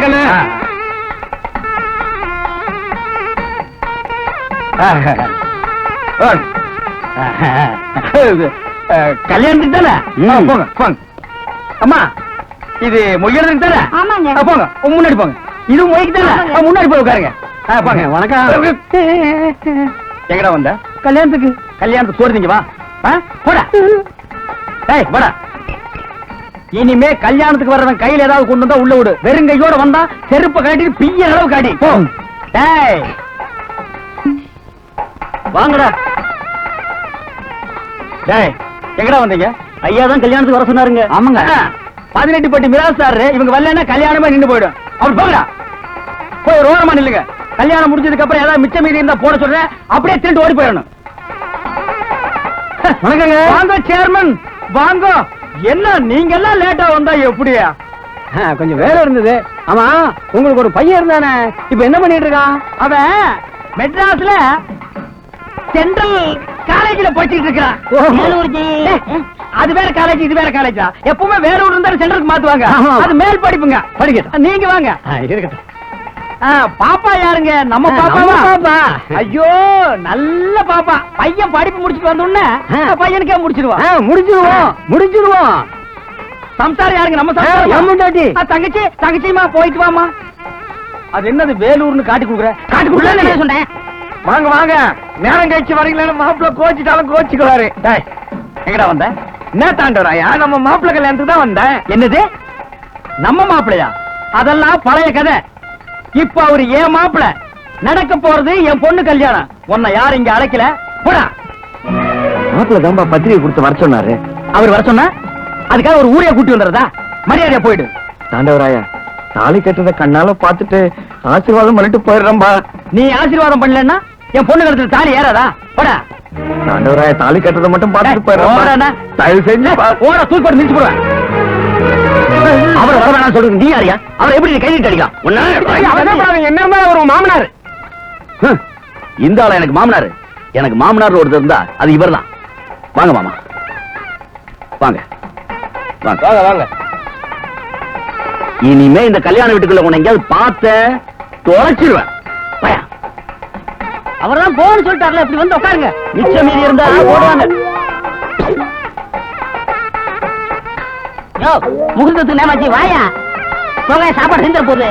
கண்ணு. கல்யாணத்துக்கு தானே? போங்க போங்க. அம்மா இது மொய்யறதுக்கு தானே? ஆமாங்க. போங்க முன்னாடி போங்க. இது மொய்க்கு தானே? முன்னாடி போய் உட்காருங்க. போங்க. வணக்கம். எங்கடா வந்த? கல்யாணத்துக்கு. கல்யாணத்துக்கு சோறுதீங்க வா. போடா. டேய் போடா. இனிமே கல்யாணத்துக்கு வர்றவன் கையில ஏதாவது கொண்டு வந்தா உள்ள விடு. வெறும் கையோட வந்தா செருப்ப காட்டிட்டு பிய்ய அளவு காட்டி போ. டேய் வாங்கடா. டேய் எங்கடா வந்தீங்க? ஐயா தான் கல்யாணத்துக்கு வர சொன்னாருங்க. ஆமாங்க. 18 பட்டி மிராசாரு இவங்க வரலன்னா கல்யாணமே நின்னு போயிடும். அவர் போங்கடா. போய் ரோரமா நில்லுங்க. கல்யாணம் முடிஞ்சதுக்கு அப்புறம் ஏதாவது மிச்சம் மீதி இருந்தா போட சொல்றேன். அப்படியே திருட்டு ஓடி போயிடணும். வணக்கங்க. வாங்க சேர்மன் வாங்க. என்ன நீங்க எல்லாம் லேட்டா வந்தா எப்படியா? கொஞ்சம் வேலை இருந்தது. ஆமா உங்களுக்கு ஒரு பையன் இருந்தானே, இப்ப என்ன பண்ணிட்டு இருக்கான்? அவன் மெட்ராஸ்ல சென்ட்ரல் காலேஜ்ல படிச்சிட்டு இருக்கான். அது வேற காலேஜ் இது வேற காலேஜா? எப்பவுமே வேற ஊர் இருந்தாலும் சென்ட்ரலுக்கு மாத்துவாங்க. அது மேல் படிப்புங்க. படிக்கட்டும். நீங்க வாங்க. இருக்கட்டும். பாப்பா யாருங்க? நம்ம பாப்பா. பாப்பா. ஐயோ நல்ல பாப்பா. பையன் படிப்பு முடிச்சுட்டு வந்த உடனே பையனுக்கே முடிச்சிடுவான். முடிச்சிடுவோம். சம்சாரம் யாருங்க? நம்ம சம்சாரம். தங்கச்சி தங்கச்சிமா போயிட்டு வாமா. அது என்னது வேலூர்னு காட்டி கொடுக்குற? காட்டி கொடுக்கல சொன்னேன். வாங்க வாங்க. நேரம் கழிச்சு வரீங்களா? மாப்பிள்ள கோச்சிட்டாலும் கோச்சிக்குவாரு. எங்கடா வந்த? என்ன தாண்டவராயா? நம்ம மாப்பிள்ள கல்யாணத்துக்கு தான் வந்தேன். என்னது நம்ம மாப்பிள்ளையா? அதெல்லாம் பழைய கதை. இப்ப அவரு ஏன் மாப்பிள்ள. நடக்க போறது என் பொண்ணு கல்யாணம். உன்னை யாரும் இங்க அழைக்கல. போடா. மாப்பிள்ள தான்பா பத்திரிகை கொடுத்து வர சொன்னாரு. அவர் வர சொன்னா அதுக்காக ஒரு ஊரைய கூட்டி வந்துடுறதா? மரியாதையா போயிடு. தாண்டவராயா தாலி கட்டுறத கண்ணால பாத்துட்டு ஆசீர்வாதம் பண்ணிட்டு போயிடுறம்பா. நீ ஆசீர்வாதம் பண்ணலன்னா என் பொண்ணு கழுத்துல தாலி ஏறாதா? போடா. தாண்டவராயா தாலி கட்டுறத மட்டும் பாத்துட்டு போயிடுறா. தயவு செஞ்சு ஓட தூக்கி போட்டு நிறுத்தி போடுவேன். அவர் வர வேணாம் சொல்றது நீ யாரியா? அவர் எப்படி கைதிட்டு அடிக்கலாம்? என்ன ஒரு மாமனார். இந்த ஆளா எனக்கு மாமனாரு? எனக்கு மாமனார் ஒருத்தர் இருந்தா அது இவர் தான். வாங்க மாமா வாங்க வாங்க வாங்க. இனிமே இந்த கல்யாண வீட்டுக்குள்ள உன்னை எங்கேயாவது பார்த்த தொலைச்சிருவேன். அவர்தான் போன்னு சொல்லிட்டார்ல. இப்படி வந்து உட்காருங்க. மிச்சம் மீறி இருந்தா போடுவாங்க. முகூர்த்தத்துக்கு நேமாச்சு வாயா. போக சாப்பாடு செஞ்ச போகுது.